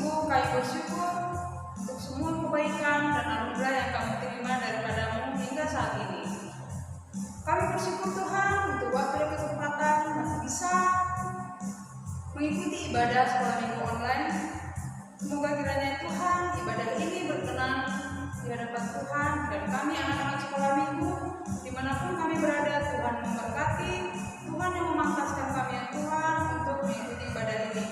Sungguh kami bersyukur untuk semua kebaikan dan anugerah yang kami terima daripadamu hingga saat ini. Kami bersyukur Tuhan untuk waktu dan kesempatan masih bisa mengikuti ibadah sekolah minggu online. Semoga kiranya Tuhan ibadah ini berkenan di hadapan Tuhan dan kami anak-anak sekolah minggu dimanapun kami berada. Tuhan memberkati, Tuhan yang memantaskan kami ya Tuhan untuk mengikuti ibadah ini.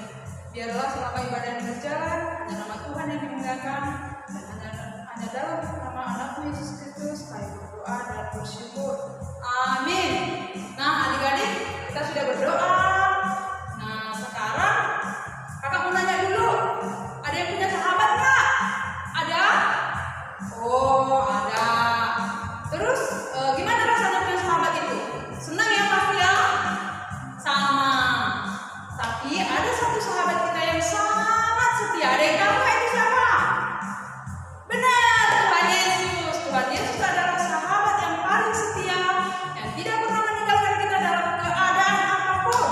Biarlah selama ibadah ini berjalan hanya nama Tuhan yang dimuliakan dan hanya dalam nama anakmu Yesus Kristus kami berdoa dan bersyukur. Amin. Nah adik-adik, kita sudah berdoa. Nah sekarang kakak mau nanya dulu, ada yang punya sahabat nggak? Ada? Oh ada. Terus gimana rasanya punya sahabat itu? Senang ya pasti ya? Sama. Tapi ada satu sahabat kita yang sangat setia. Ada yang tahu nggak itu siapa? Benar, Tuhan Yesus. Tuhan Yesus adalah sahabat yang paling setia, yang tidak pernah meninggalkan kita dalam keadaan apapun.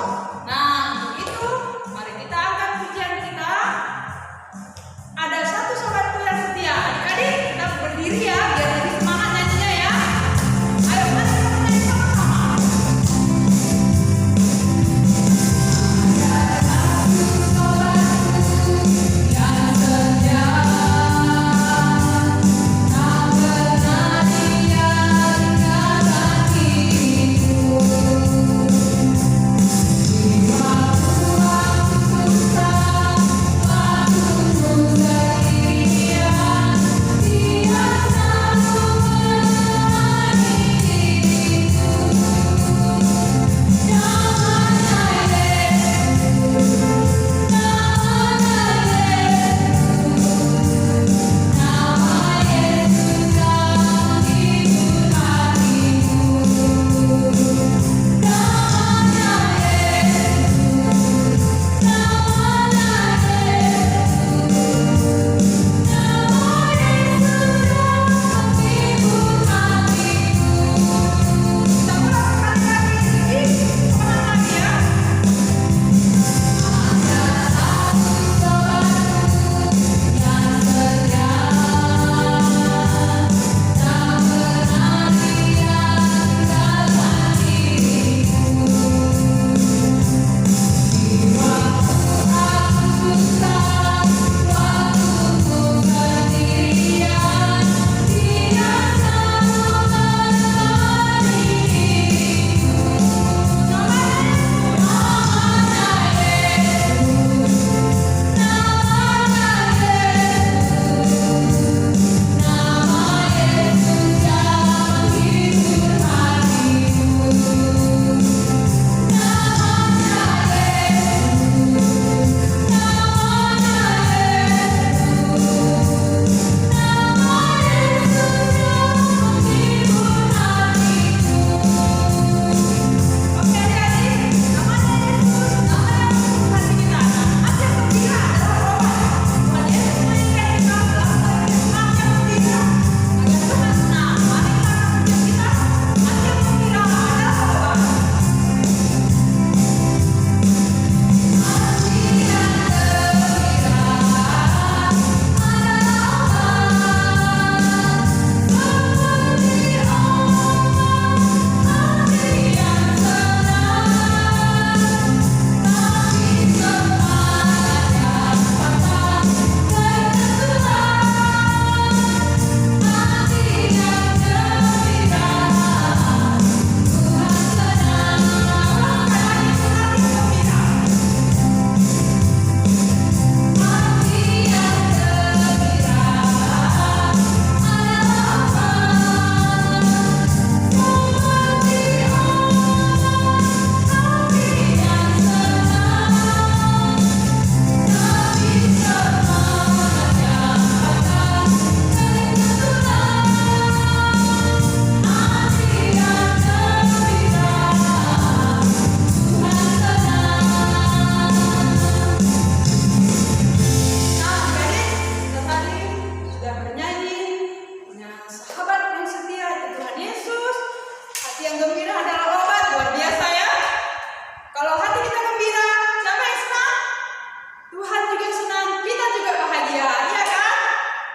bahagia, iya kan?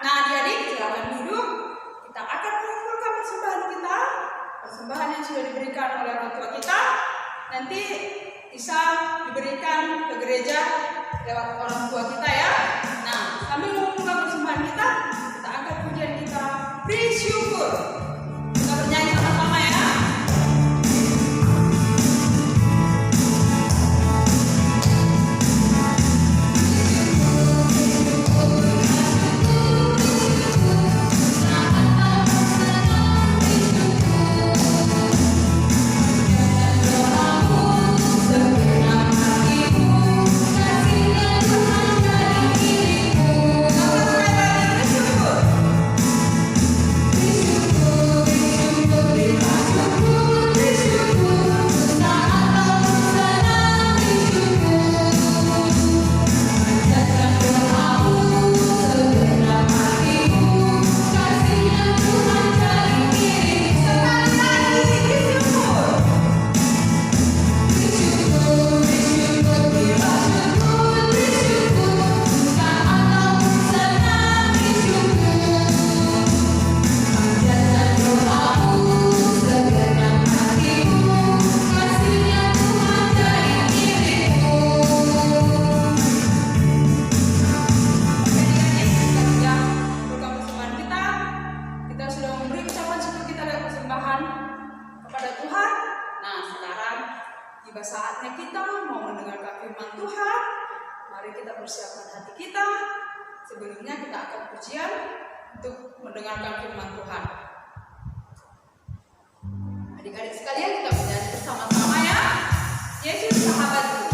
Nah, adik-adik silakan duduk. Kita akan mengumpulkan persembahan kita, persembahan yang sudah diberikan oleh orang tua kita. Nanti bisa diberikan ke gereja lewat orang tua kita ya. Nah, sambil mengumpulkan persembahan kita angkat pujian kita, beri syukur. Kita bernyanyi sama-sama ya. Tiba saatnya kita mau mendengarkan firman Tuhan. Mari kita persiapkan hati kita. Sebelumnya kita akan pujian untuk mendengarkan firman Tuhan. Adik-adik sekalian, kita bernyanyi bersama-sama ya. Yesus sahabatku.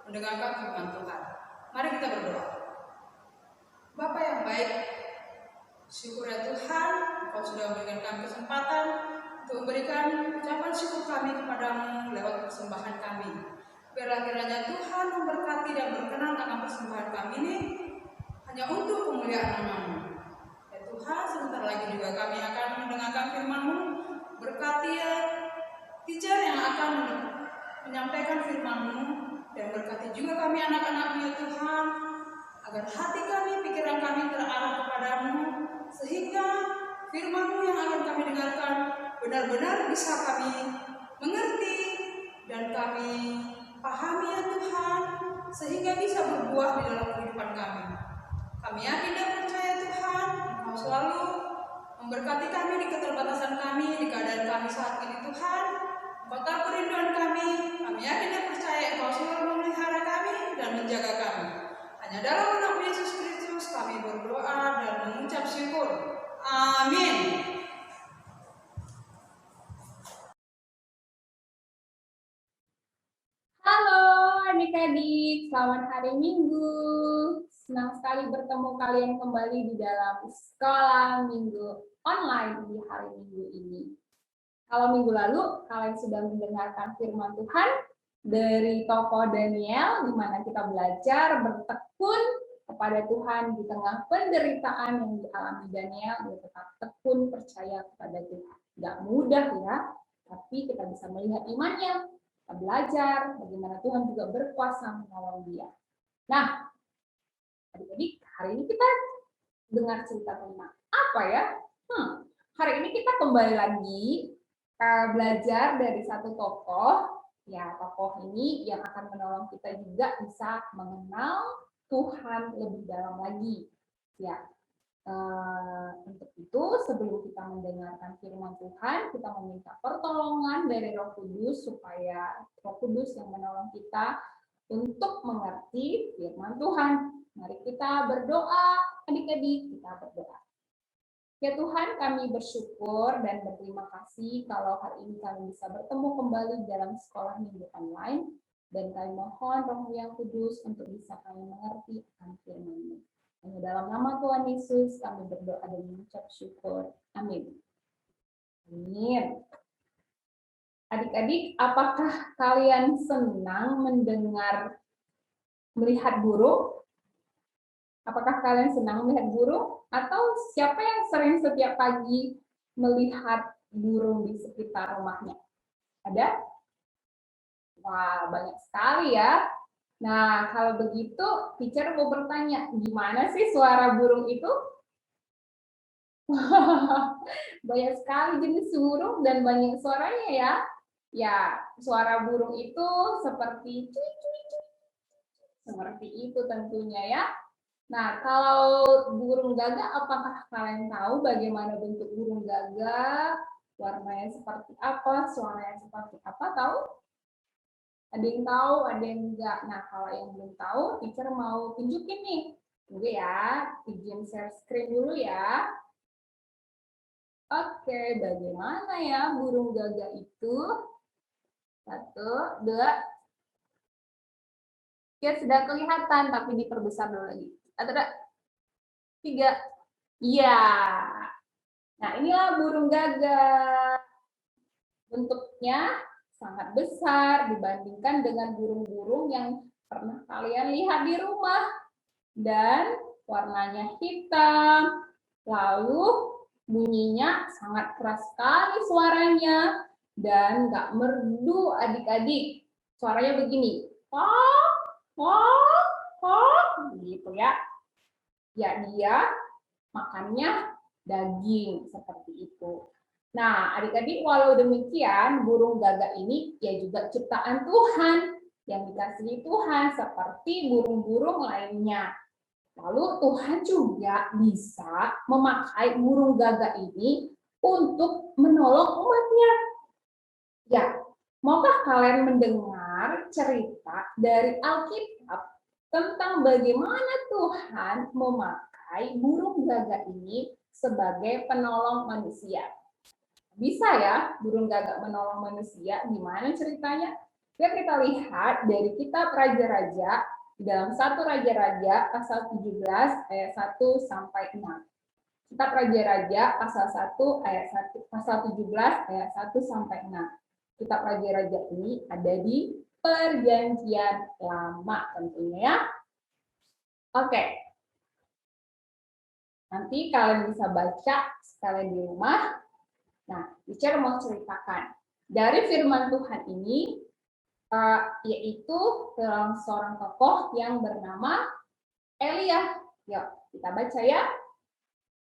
mendengarkan firman Tuhan. Mari kita berdoa. Bapa yang baik, syukur ya Tuhan, Engkau sudah memberikan kesempatan untuk memberikan ucapan syukur kami kepadamu lewat persembahan kami. Biarlah kiranya Tuhan memberkati dan berkenan akan persembahan kami ini hanya untuk kemuliaan nama-Mu. Ya Tuhan, sebentar lagi juga kami akan mendengarkan firman-Mu. Berkati ya teacher yang akan menyampaikan firman-Mu, dan berkati juga kami anak-anak-Mu ya Tuhan, agar hati kami, pikiran kami terarah kepadamu, sehingga firman-Mu yang akan kami dengarkan benar-benar bisa kami mengerti dan kami pahami ya Tuhan, sehingga bisa berbuah di dalam kehidupan kami. Kami yakin dan percaya Tuhan, Engkau selalu memberkati kami di keterbatasan kami, di keadaan kami saat ini Tuhan. Engkau tahu kerinduan kami yakin dan percaya Engkau selalu memelihara kami dan menjaga kami. Hanya dalam nama Yesus Kristus kami berdoa dan mengucap syukur. Amin. Halo adik-adik, selamat hari Minggu. Senang sekali bertemu kalian kembali di dalam sekolah minggu online di hari Minggu ini. Kalau minggu lalu kalian sudah mendengarkan firman Tuhan dari tokoh Daniel, di mana kita belajar bertekun kepada Tuhan di tengah penderitaan yang dialami Daniel, dia tetap tekun percaya kepada Tuhan. Gak mudah ya, tapi kita bisa melihat imannya. Kita belajar bagaimana Tuhan juga berkuasa menolong dia. Nah, adik-adik, hari ini kita dengar cerita tentang apa ya? Hari ini kita kembali lagi belajar dari satu tokoh. Ya, tokoh ini yang akan menolong kita juga bisa mengenal Tuhan lebih dalam lagi. Ya, untuk itu sebelum kita mendengarkan firman Tuhan, kita meminta pertolongan dari Roh Kudus supaya Roh Kudus yang menolong kita untuk mengerti firman Tuhan. Mari kita berdoa, adik-adik, kita berdoa. Ya Tuhan, kami bersyukur dan berterima kasih kalau hari ini kami bisa bertemu kembali dalam sekolah minggu online, dan kami mohon Roh yang Kudus untuk bisa kami mengerti akan firman-Mu. Hanya dalam nama Tuhan Yesus kami berdoa dan mengucap syukur. Amin. Amin. Adik-adik, apakah kalian senang melihat burung? Apakah kalian senang melihat burung? Atau siapa yang sering setiap pagi melihat burung di sekitar rumahnya? Ada? Wah, banyak sekali ya. Nah, kalau begitu, teacher mau bertanya, gimana sih suara burung itu? Banyak sekali jenis burung dan banyak suaranya ya. Ya, suara burung itu seperti cuy-cuy-cuy. Seperti itu tentunya ya. Nah, kalau burung gagak, apakah kalian tahu bagaimana bentuk burung gagak? Warnanya seperti apa? Suaranya seperti apa? Tahu? Ada yang tahu, ada yang enggak. Nah, kalau yang belum tahu, teacher mau tunjukin nih. Tunggu ya, izin share screen dulu ya. Oke, bagaimana ya burung gagak itu? 1, 2. Ya, sudah kelihatan, tapi diperbesar dulu lagi. 3. Iya. Nah, inilah burung gagak. Bentuknya sangat besar dibandingkan dengan burung-burung yang pernah kalian lihat di rumah. Dan warnanya hitam. Lalu bunyinya sangat keras sekali suaranya. Dan nggak merdu adik-adik. Suaranya begini. Kok, kok, kok. Gitu ya. Ya, dia makannya daging seperti itu. Nah, adik-adik, walau demikian, burung gagak ini ya juga ciptaan Tuhan, yang dikasihi Tuhan seperti burung-burung lainnya. Lalu Tuhan juga bisa memakai burung gagak ini untuk menolong umatnya. Ya, maukah kalian mendengar cerita dari Alkitab tentang bagaimana Tuhan memakai burung gagak ini sebagai penolong manusia? Bisa ya burung gagak menolong manusia, gimana ceritanya? Ya, kita lihat dari kitab Raja-Raja, dalam 1 Raja-Raja pasal 17 ayat 1 sampai 6. Kitab Raja-Raja pasal 1 ayat 1, pasal 17 ayat 1 sampai 6. Kitab Raja-Raja ini ada di Perjanjian Lama tentunya ya. Oke. Nanti kalian bisa baca sekalian di rumah. Nah, teacher mau ceritakan dari firman Tuhan ini, yaitu seorang tokoh yang bernama Elia. Yuk, kita baca ya.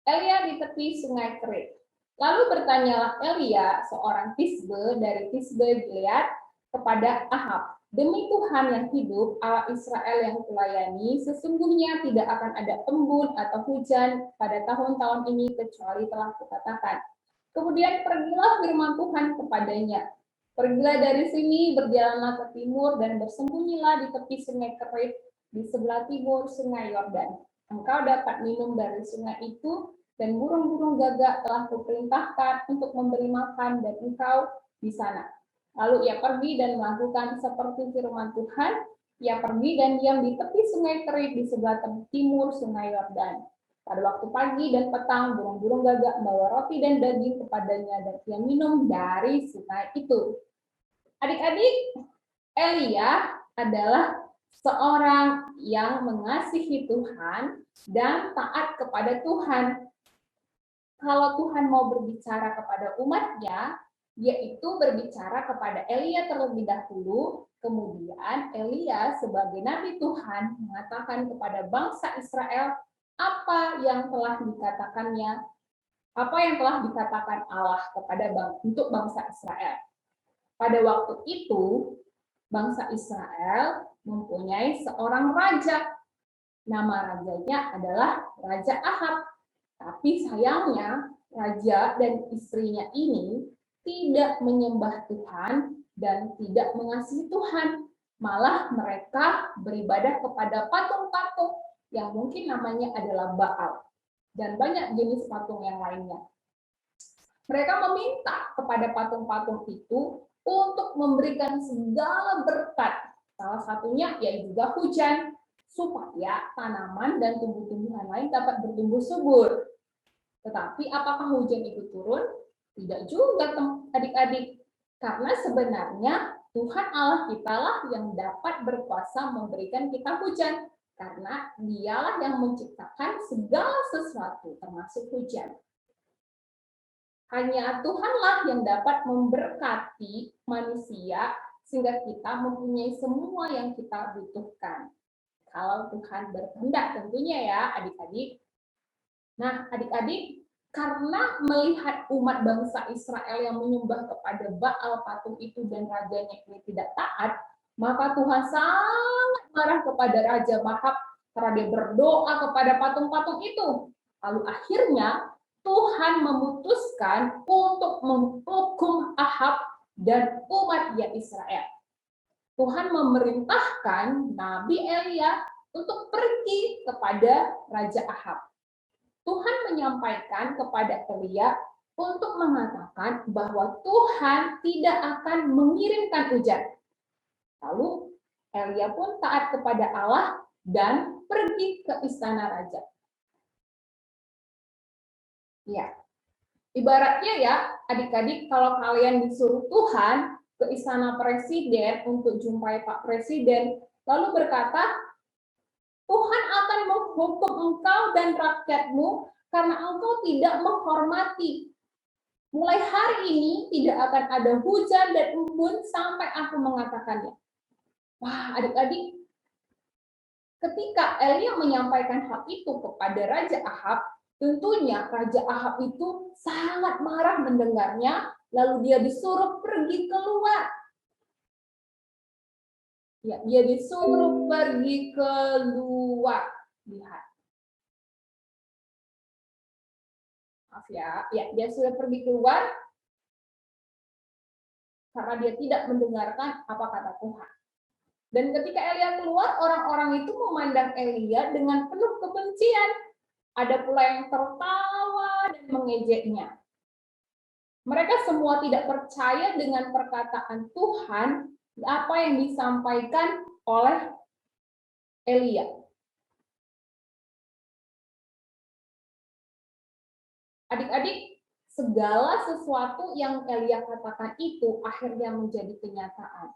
Elia di tepi sungai Kerit. Lalu bertanyalah Elia, seorang Tisbe dari Tisbe Gilead, kepada Ahab, demi Tuhan yang hidup, Allah Israel yang kulayani, sesungguhnya tidak akan ada embun atau hujan pada tahun-tahun ini kecuali telah kukatakan. Kemudian pergilah firman Tuhan kepadanya. Pergilah dari sini, berjalanlah ke timur, dan bersembunyilah di tepi sungai Kerit, di sebelah timur sungai Yordan. Engkau dapat minum dari sungai itu, dan burung-burung gagak telah kuperintahkan untuk memberi makan, dan engkau di sana. Lalu ia pergi dan melakukan seperti firman Tuhan. Ia pergi dan diam di tepi sungai Kerit di sebelah timur sungai Yordan. Pada waktu pagi dan petang, burung-burung gagak membawa roti dan daging kepadanya, dan ia minum dari sungai itu. Adik-adik, Elia adalah seorang yang mengasihi Tuhan dan taat kepada Tuhan. Kalau Tuhan mau berbicara kepada umatnya, yaitu berbicara kepada Elia terlebih dahulu, kemudian Elia sebagai nabi Tuhan mengatakan kepada bangsa Israel apa yang telah dikatakannya, apa yang telah dikatakan Allah kepada untuk bangsa Israel. Pada waktu itu, bangsa Israel mempunyai seorang raja. Nama rajanya adalah Raja Ahab. Tapi sayangnya, raja dan istrinya ini tidak menyembah Tuhan dan tidak mengasihi Tuhan. Malah mereka beribadah kepada patung-patung yang mungkin namanya adalah Baal. Dan banyak jenis patung yang lainnya. Mereka meminta kepada patung-patung itu untuk memberikan segala berkat. Salah satunya yaitu juga hujan, supaya tanaman dan tumbuh-tumbuhan lain dapat bertumbuh subur. Tetapi apakah hujan itu turun? Tidak juga, adik-adik. Karena sebenarnya Tuhan Allah kita lah yang dapat berkuasa memberikan kita hujan. Karena dialah yang menciptakan segala sesuatu, termasuk hujan. Hanya Tuhanlah yang dapat memberkati manusia sehingga kita mempunyai semua yang kita butuhkan. Kalau Tuhan berkehendak tentunya ya adik-adik. Nah adik-adik, karena melihat umat bangsa Israel yang menyembah kepada Baal patung itu dan rajanya ini tidak taat, maka Tuhan sangat marah kepada Raja Ahab karena dia berdoa kepada patung-patung itu. Lalu akhirnya Tuhan memutuskan untuk menghukum Ahab dan umatnya Israel. Tuhan memerintahkan Nabi Elia untuk pergi kepada Raja Ahab. Tuhan menyampaikan kepada Elia untuk mengatakan bahwa Tuhan tidak akan mengirimkan hujan. Lalu Elia pun taat kepada Allah dan pergi ke istana raja. Ya, ibaratnya ya adik-adik, kalau kalian disuruh Tuhan ke istana presiden untuk jumpai Pak Presiden, lalu berkata, Tuhan akan menghukum engkau dan rakyatmu karena engkau tidak menghormati. Mulai hari ini tidak akan ada hujan dan embun sampai aku mengatakannya. Wah, adik-adik, ketika Elia menyampaikan hal itu kepada Raja Ahab, tentunya Raja Ahab itu sangat marah mendengarnya, lalu dia disuruh pergi keluar. Ya, dia disuruh pergi keluar. Lihat. Maaf ya, dia sudah pergi keluar karena dia tidak mendengarkan apa kata Tuhan. Dan ketika Elia keluar, orang-orang itu memandang Elia dengan penuh kebencian. Ada pula yang tertawa dan mengejeknya. Mereka semua tidak percaya dengan perkataan Tuhan, apa yang disampaikan oleh Elia. Adik-adik, segala sesuatu yang Elia katakan itu akhirnya menjadi kenyataan.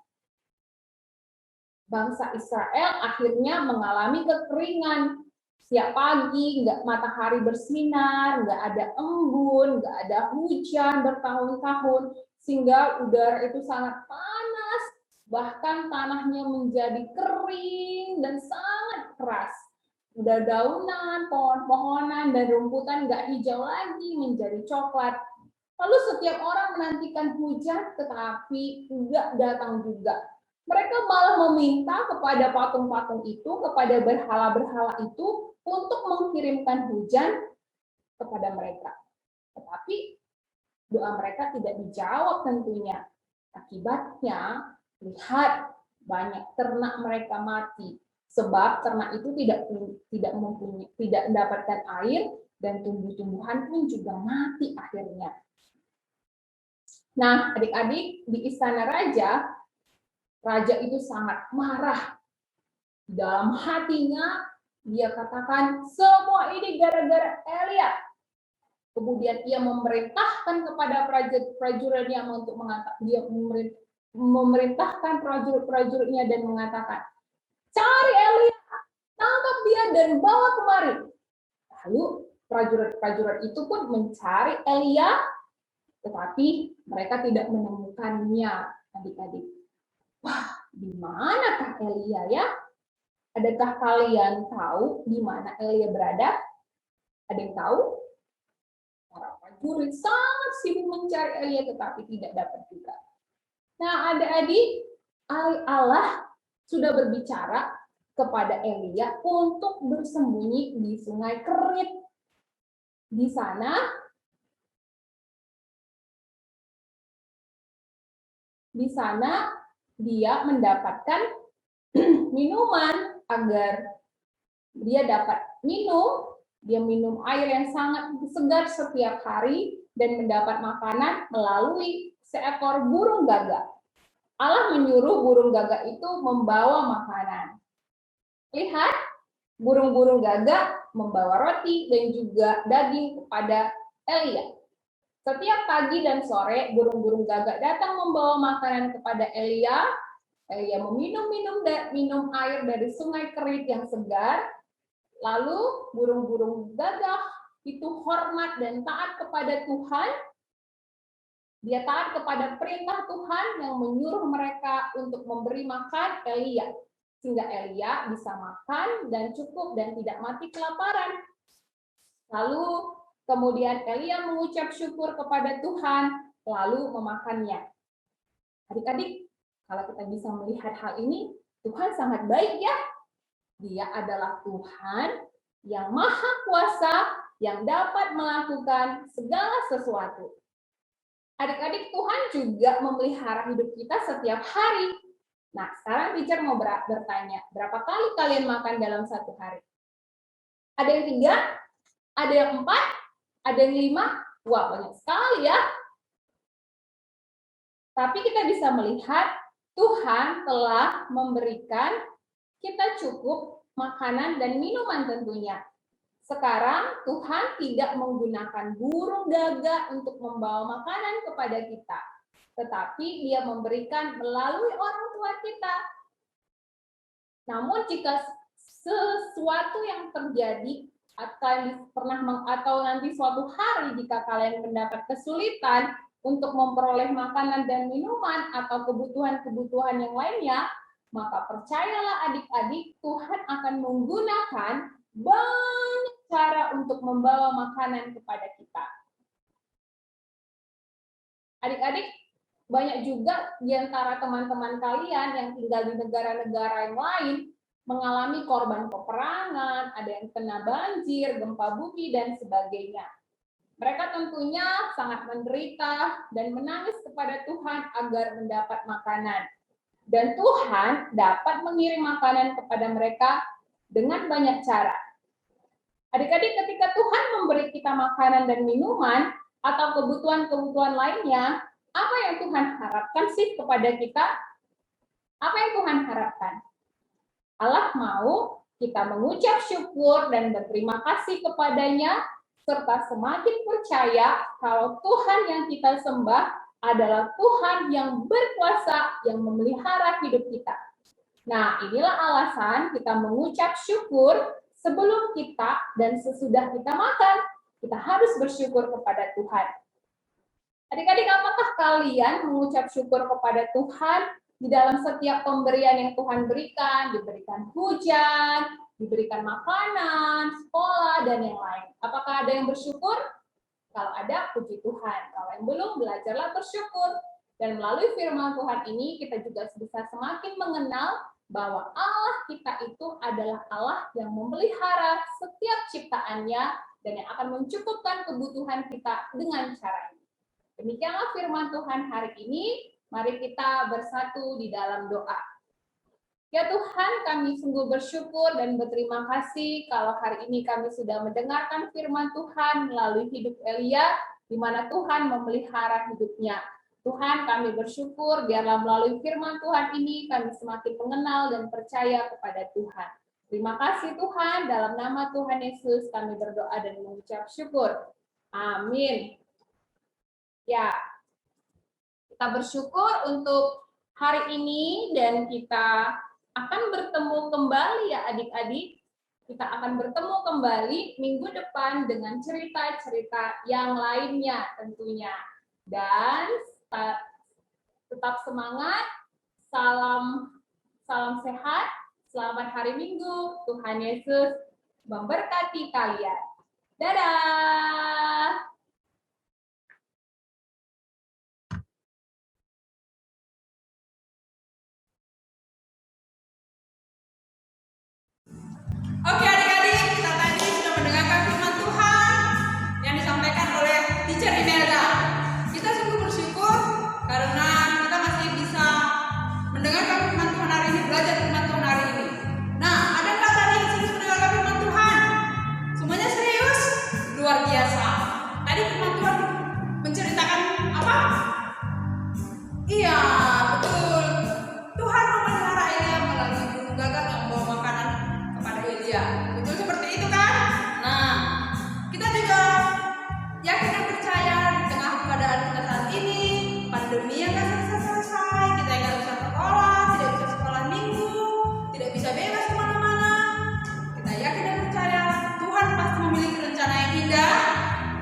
Bangsa Israel akhirnya mengalami kekeringan. Setiap pagi, matahari bersinar, nggak ada embun, nggak ada hujan bertahun-tahun, sehingga udara itu sangat panas, bahkan tanahnya menjadi kering dan sangat keras. Udah daunan, pohon-pohonan, dan rumputan nggak hijau lagi, menjadi coklat. Lalu setiap orang menantikan hujan, tetapi nggak datang juga. Mereka malah meminta kepada patung-patung itu, kepada berhala-berhala itu, untuk mengirimkan hujan kepada mereka. Tetapi doa mereka tidak dijawab tentunya. Akibatnya, lihat banyak ternak mereka mati. Sebab ternak itu tidak mendapatkan air, dan tumbuh-tumbuhan pun juga mati akhirnya. Nah, adik-adik, di istana raja, raja itu sangat marah. Dalam hatinya, dia katakan, semua ini gara-gara Elia. Kemudian ia memerintahkan kepada prajurit-prajuritnya untuk mengatakan, dia memerintahkan prajurit-prajuritnya dan mengatakan, cari Elia, tangkap dia dan bawa kemari. Lalu prajurit-prajurit itu pun mencari Elia, tetapi mereka tidak menemukannya, adik-adik. Wah, di manakah Elia ya? Adakah kalian tahu di mana Elia berada? Ada yang tahu? Para prajurit sangat sibuk mencari Elia, tetapi tidak dapat juga. Nah, adik-adik, Allah sudah berbicara kepada Elia untuk bersembunyi di Sungai Kerit. Di sana dia mendapatkan minuman agar dia dapat minum. Dia minum air yang sangat segar setiap hari dan mendapat makanan melalui seekor burung gagak. Allah menyuruh burung gagak itu membawa makanan. Lihat, burung-burung gagak membawa roti dan juga daging kepada Elia. Setiap pagi dan sore, burung-burung gagak datang membawa makanan kepada Elia. Elia minum air dari sungai Kerit yang segar. Lalu burung-burung gagak itu hormat dan taat kepada Tuhan. Dia taat kepada perintah Tuhan yang menyuruh mereka untuk memberi makan Elia. Sehingga Elia bisa makan dan cukup dan tidak mati kelaparan. Lalu kemudian Elia mengucap syukur kepada Tuhan, lalu memakannya. Adik-adik, kalau kita bisa melihat hal ini, Tuhan sangat baik ya. Dia adalah Tuhan yang maha kuasa, yang dapat melakukan segala sesuatu. Adik-adik, Tuhan juga memelihara hidup kita setiap hari. Nah, sekarang teacher mau bertanya, berapa kali kalian makan dalam satu hari? Ada yang 3, ada yang 4, ada yang 5, wah banyak sekali ya. Tapi kita bisa melihat Tuhan telah memberikan kita cukup makanan dan minuman tentunya. Sekarang Tuhan tidak menggunakan burung gagak untuk membawa makanan kepada kita, tetapi Dia memberikan melalui orang tua kita. Namun jika sesuatu yang terjadi atau nanti suatu hari jika kalian mendapat kesulitan untuk memperoleh makanan dan minuman atau kebutuhan-kebutuhan yang lainnya, maka percayalah adik-adik, Tuhan akan menggunakan banyak cara untuk membawa makanan kepada kita. Adik-adik, banyak juga di antara teman-teman kalian yang tinggal di negara-negara yang lain mengalami korban peperangan, ada yang kena banjir, gempa bumi, dan sebagainya. Mereka tentunya sangat menderita dan menangis kepada Tuhan agar mendapat makanan. Dan Tuhan dapat mengirim makanan kepada mereka dengan banyak cara. Adik-adik, ketika Tuhan memberi kita makanan dan minuman atau kebutuhan-kebutuhan lainnya, apa yang Tuhan harapkan sih kepada kita? Apa yang Tuhan harapkan? Allah mau kita mengucap syukur dan berterima kasih kepadanya serta semakin percaya kalau Tuhan yang kita sembah adalah Tuhan yang berkuasa yang memelihara hidup kita. Nah, inilah alasan kita mengucap syukur sebelum kita dan sesudah kita makan. Kita harus bersyukur kepada Tuhan. Adik-adik, apakah kalian mengucap syukur kepada Tuhan di dalam setiap pemberian yang Tuhan berikan? Diberikan hujan, diberikan makanan, sekolah, dan yang lain. Apakah ada yang bersyukur? Kalau ada, puji Tuhan. Kalau yang belum, belajarlah bersyukur. Dan melalui firman Tuhan ini, kita juga bisa semakin mengenal bahwa Allah kita itu adalah Allah yang memelihara setiap ciptaannya dan yang akan mencukupkan kebutuhan kita dengan cara ini. Demikianlah firman Tuhan hari ini. Mari kita bersatu di dalam doa. Ya Tuhan, kami sungguh bersyukur dan berterima kasih kalau hari ini kami sudah mendengarkan firman Tuhan melalui hidup Elia, di mana Tuhan memelihara hidupnya. Tuhan, kami bersyukur biarlah melalui firman Tuhan ini kami semakin mengenal dan percaya kepada Tuhan. Terima kasih Tuhan, dalam nama Tuhan Yesus kami berdoa dan mengucap syukur. Amin. Ya, kita bersyukur untuk hari ini dan kita akan bertemu kembali ya adik-adik. Kita akan bertemu kembali minggu depan dengan cerita-cerita yang lainnya tentunya. Dan tetap semangat, salam sehat, selamat hari Minggu, Tuhan Yesus memberkati kalian. Dadah! Oke adik-adik, kita tadi sudah mendengarkan firman Tuhan yang disampaikan oleh Teacher Imelda. Kita sungguh bersyukur karena kita masih bisa mendengarkan firman Tuhan hari ini, belajar firman Tuhan hari ini. Nah, ada nggak tadi yang serius mendengarkan firman Tuhan? Semuanya serius? Luar biasa. Tadi firman Tuhan menceritakan apa? Iya, betul. Tuhan memelihara Elia melalui burung gagak yang membawa makanan kepada Elia. Betul seperti itu kan? Nah, kita juga yakin dan percaya di tengah keadaan kita saat ini, pandemi yang nggak selesai, kita yang nggak bisa sekolah, tidak bisa sekolah minggu, tidak bisa bebas kemana-mana. Kita yakin dan percaya Tuhan pasti memiliki rencana yang indah.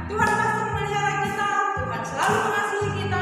Tuhan pasti memelihara kita. Tuhan selalu mengasihi kita.